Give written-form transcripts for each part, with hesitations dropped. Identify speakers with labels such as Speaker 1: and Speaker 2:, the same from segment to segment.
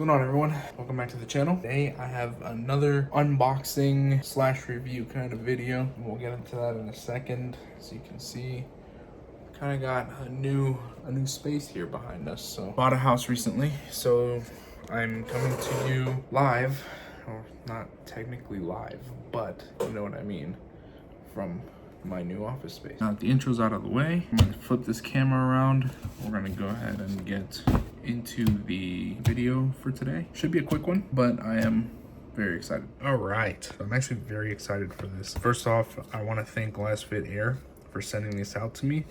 Speaker 1: going on, everyone? Welcome back to the channel. Today I have another unboxing slash review kind of video. We'll get into that in a second. As you can see, kind of got a new space here behind us. So bought a house recently, so I'm coming to you live, or not technically live, but you know what I mean, from my new office space. Now that the intro's out of the way, I'm gonna flip this camera around. We're gonna go ahead and get into the video for today. Should be a quick one, but I am very excited. All right, I'm actually very excited for this. First off, I want to thank LasFIT Air for sending this out to me.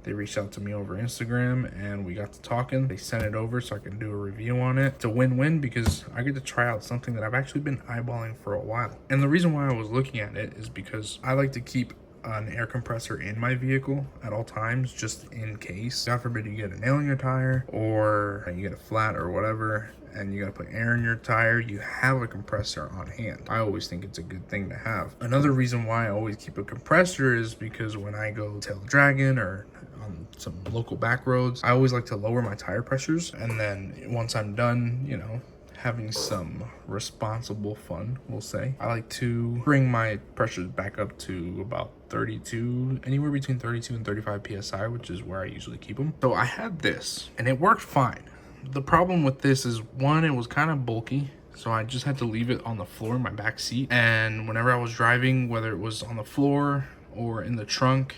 Speaker 1: They reached out to me over Instagram and we got to talking. They sent it over so I can do a review on it. It's a win-win because I get to try out something that I've actually been eyeballing for a while. And the reason why I was looking at it is because I like to keep an air compressor in my vehicle at all times, just in case. God forbid you get a nail in your tire or you get a flat or whatever and you gotta put air in your tire, you have a compressor on hand. I always think it's a good thing to have. Another reason why I always keep a compressor is because when I go tail dragging or on some local back roads, I always like to lower my tire pressures, and then once I'm done, you know, having some responsible fun, we'll say, I like to bring my pressures back up to about 32, anywhere between 32 and 35 psi, which is where I usually keep them. So I had this and it worked fine. The problem with this is, one, it was kind of bulky, so I just had to leave it on the floor in my back seat, and whenever I was driving, whether it was on the floor or in the trunk,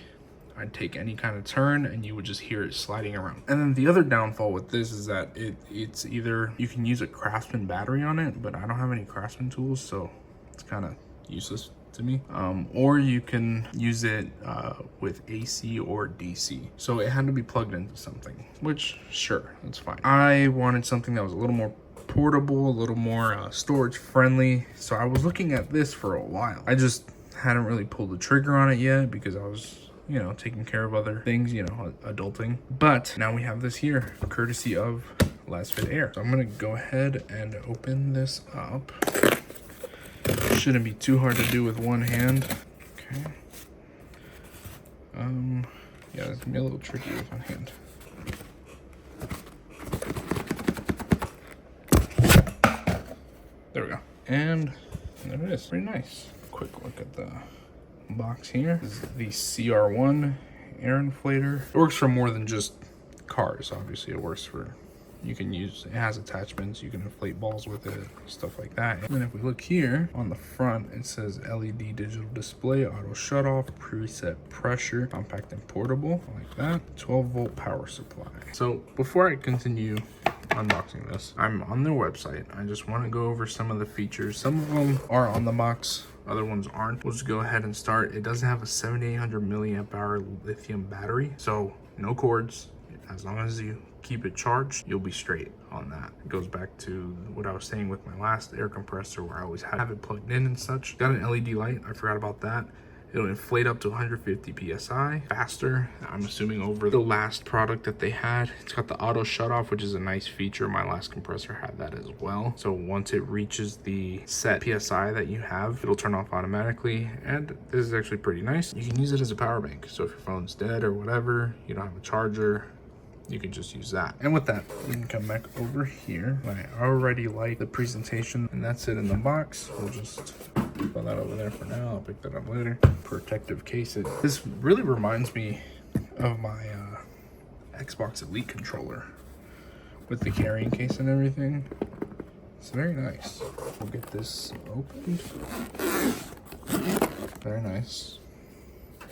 Speaker 1: I'd take any kind of turn and you would just hear it sliding around. And then the other downfall with this is that it's either you can use a Craftsman battery on it, but I don't have any Craftsman tools, so it's kind of useless to me. Or you can use it with AC or DC. So it had to be plugged into something, which sure, that's fine. I wanted something that was a little more portable, a little more storage friendly. So I was looking at this for a while. I just hadn't really pulled the trigger on it yet because I was, you know, taking care of other things, you know, adulting. But now we have this here, courtesy of LasFIT Air. So I'm gonna go ahead and open this up. Shouldn't be too hard to do with one hand. Okay. Yeah, it's gonna be a little tricky with one hand. There we go. And there it is. Pretty nice. Quick look at the box here. This is the CR1 air inflator. It works for more than just cars. Obviously it works for, you can use, it has attachments, you can inflate balls with it, stuff like that. And then if we look here on the front, it says LED digital display, auto shut off, preset pressure, compact and portable, like that. 12-volt power supply. So before I continue unboxing this, I'm on their website. I just want to go over some of the features. Some of them are on the box, other ones aren't. We'll just go ahead and start. It does have a 7800 milliamp hour lithium battery, so no cords. As long as you keep it charged, you'll be straight on that. It goes back to what I was saying with my last air compressor, where I always have it plugged in and such. Got an LED light, I forgot about that. It'll inflate up to 150 psi faster, I'm assuming, over the last product that they had. It's got the auto shut off, which is a nice feature. My last compressor had that as well. So once it reaches the set psi that you have, it'll turn off automatically. And this is actually pretty nice. You can use it as a power bank. So if your phone's dead or whatever, you don't have a charger, you can just use that. And with that, we can come back over here. I already like the presentation, and that's it in the box. We'll just put that over there for now. I'll pick that up later. Protective case. This really reminds me of my Xbox Elite controller with the carrying case and everything. It's very nice. We'll get this opened. Very nice.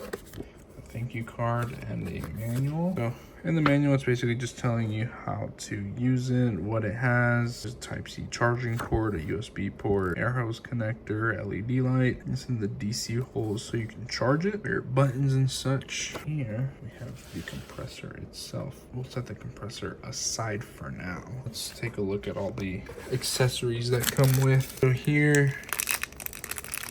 Speaker 1: A thank you card and a manual. So in the manual, it's basically just telling you how to use it, what it has. There's a Type-C charging port, a USB port, air hose connector, LED light. This is the DC holes so you can charge it. Your buttons and such. Here we have the compressor itself. We'll set the compressor aside for now. Let's take a look at all the accessories that come with. So here,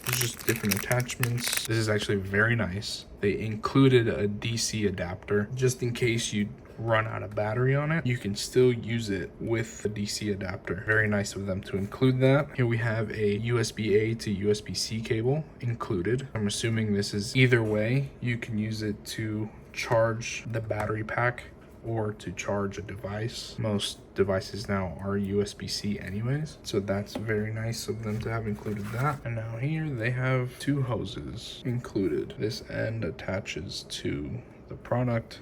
Speaker 1: there's just different attachments. This is actually very nice. They included a DC adapter just in case you run out of battery on it. You can still use it with a DC adapter. Very nice of them to include that. Here we have a USB-A to USB-C cable included. I'm assuming this is either way. You can use it to charge the battery pack or to charge a device. Most devices now are USB-C anyways, so that's very nice of them to have included that. And now here they have 2 hoses included. This end attaches to the product.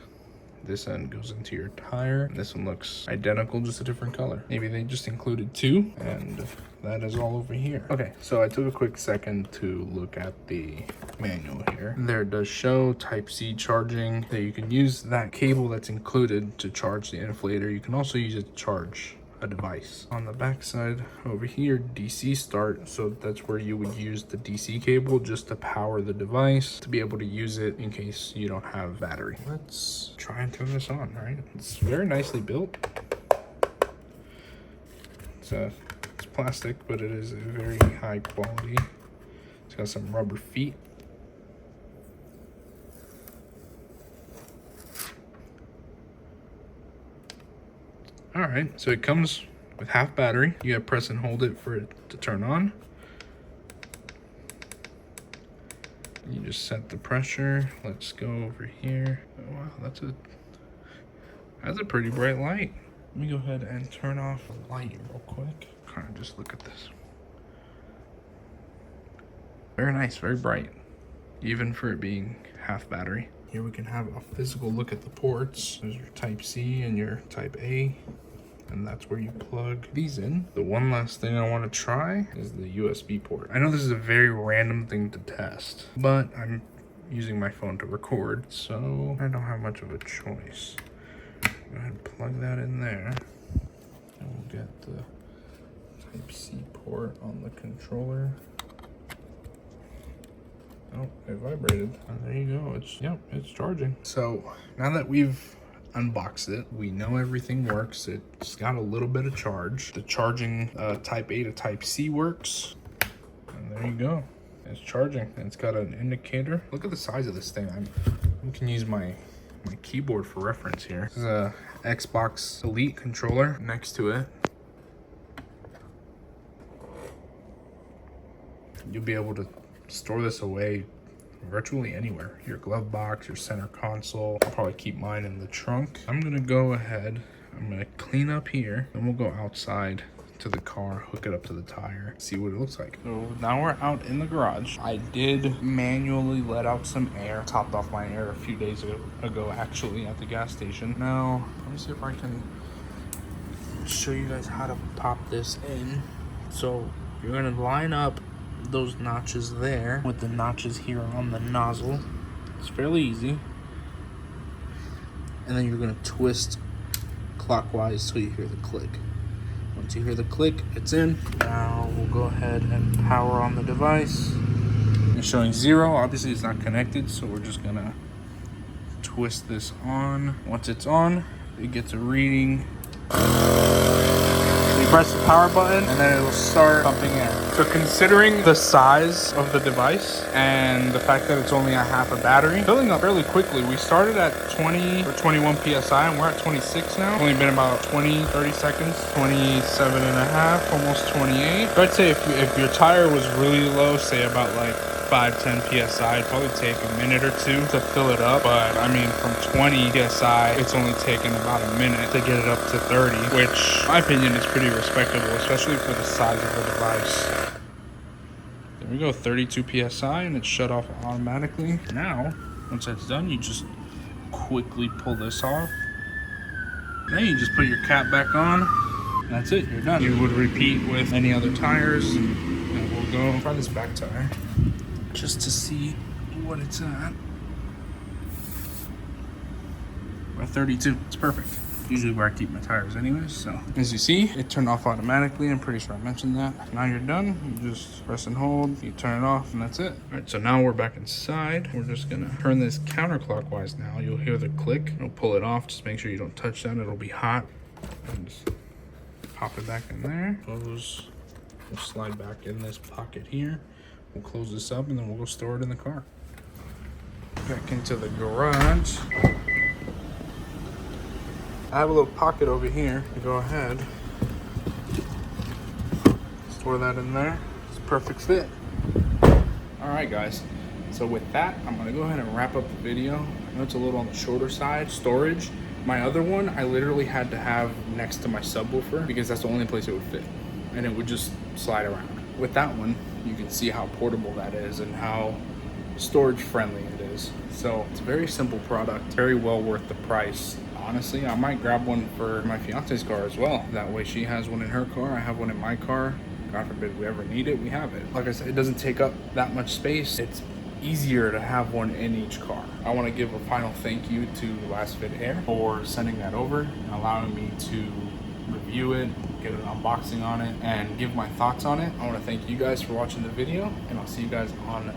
Speaker 1: This end goes into your tire. This one looks identical, just a different color. Maybe they just included 2, and that is all over here. Okay, so I took a quick second to look at the manual here. There it does show Type-C charging, that you can use that cable that's included to charge the inflator. You can also use it to charge a device. On the back side over here, DC start, so that's where you would use the DC cable just to power the device, to be able to use it in case you don't have battery. Let's try and turn this on. Right, it's very nicely built. It's plastic, but it is a very high quality. It's got some rubber feet. All right, so it comes with half battery. You gotta press and hold it for it to turn on. You just set the pressure. Let's go over here. Oh, wow, that's a pretty bright light. Let me go ahead and turn off the light real quick. Kind of just look at this. Very nice, very bright, even for it being half battery. Here we can have a physical look at the ports. There's your Type-C and your Type-A, and that's where you plug these in. The one last thing I want to try is the USB port. I know this is a very random thing to test, but I'm using my phone to record, so I don't have much of a choice. Go ahead and plug that in there, and we'll get the Type-C port on the controller. Oh, it vibrated. And there you go. It's charging. So now that we've unboxed it, we know everything works. It's got a little bit of charge. The charging Type-A to Type-C works. And there you go. It's charging. And it's got an indicator. Look at the size of this thing. I can use my keyboard for reference here. This is a Xbox Elite controller next to it. You'll be able to store this away virtually anywhere. Your glove box, your center console. I'll probably keep mine in the trunk. I'm gonna go ahead, I'm gonna clean up here, then we'll go outside to the car, hook it up to the tire, see what it looks like. So now we're out in the garage. I did manually let out some air, topped off my air a few days ago actually at the gas station. Now, let me see if I can show you guys how to pop this in. So you're gonna line up those notches there with the notches here on the nozzle. It's fairly easy. And then you're going to twist clockwise till you hear the click. Once you hear the click, it's in. Now we'll go ahead and power on the device. It's showing 0. Obviously it's not connected, so we're just gonna twist this on. Once it's on, it gets a reading. You press the power button and then it will start pumping air. So considering the size of the device and the fact that it's only a half a battery, filling up fairly quickly. We started at 20 or 21 PSI and we're at 26 now. It's only been about 20, 30 seconds, 27 and a half, almost 28. So I'd say if your tire was really low, say about like 5-10 PSI, it'd probably take a minute or two to fill it up. But I mean, from 20 PSI, it's only taken about a minute to get it up to 30, which in my opinion is pretty respectable, especially for the size of the device. There we go, 32 PSI, and it's shut off automatically. Now, once that's done, you just quickly pull this off. Then you just put your cap back on. And that's it, you're done. You would repeat with any other tires, and we'll go try this back tire just to see what it's at. We're at 32, it's perfect. Usually where I keep my tires anyways, so. As you see, it turned off automatically. I'm pretty sure I mentioned that. Now you're done, you just press and hold, you turn it off, and that's it. All right, so now we're back inside. We're just gonna turn this counterclockwise now. You'll hear the click, it'll pull it off. Just make sure you don't touch that, it'll be hot. And just pop it back in there. Close, we'll slide back in this pocket here. We'll close this up and then we'll go store it in the car. Back into the garage. I have a little pocket over here to go ahead. Store that in there. It's a perfect fit. All right, guys. So with that, I'm gonna go ahead and wrap up the video. I know it's a little on the shorter side, storage, My other one, I literally had to have next to my subwoofer because that's the only place it would fit, and it would just slide around. With that one, you can see how portable that is and how storage friendly it is. So it's a very simple product, very well worth the price. Honestly, I might grab one for my fiance's car as well. That way she has one in her car, I have one in my car. God forbid we ever need it, we have it. Like I said, it doesn't take up that much space. It's easier to have one in each car. I want to give a final thank you to LasFIT Air for sending that over and allowing me to review it, get an unboxing on it, and give my thoughts on it. I want to thank you guys for watching the video, and I'll see you guys on